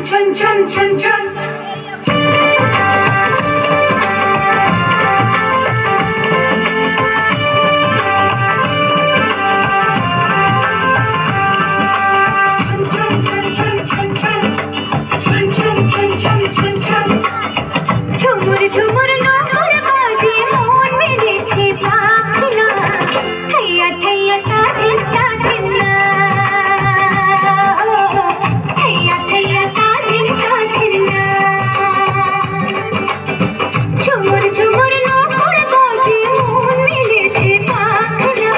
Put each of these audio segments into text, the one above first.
ছন ছন ছন ছন। ঝুমুর ঝুমুর নগর বাজে মন মেলেছে পাখনা, থৈয়া থৈয়া তাদিন তাদিনা, থৈয়া থৈয়া তাদিন তাদিনা। ঝুমুর ঝুমুর নগর বাজে মন মেলেছে পাখনা,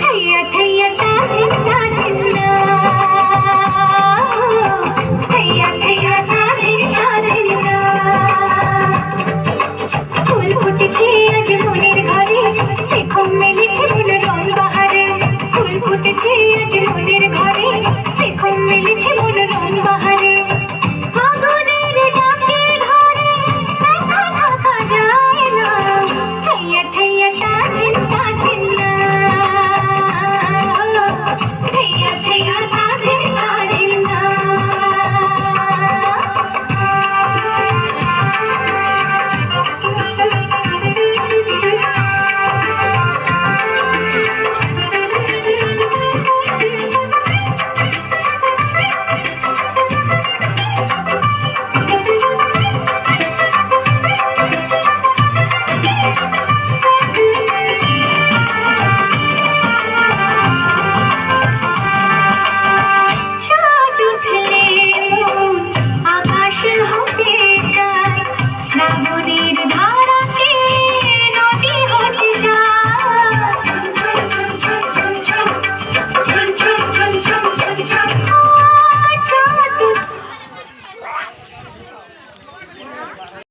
থৈয়া থৈয়া তাদিন তাদিনা, থৈয়া থৈয়া তাদিন তাদিনা। ফুল ফুটেছে আজ মনের ঘরে, দেখো মেলেছে মন রং বাহারে। ফুল ফুটেছে আজ মনের ঘরে, দেখো মেলেছে মন রং বাহারে।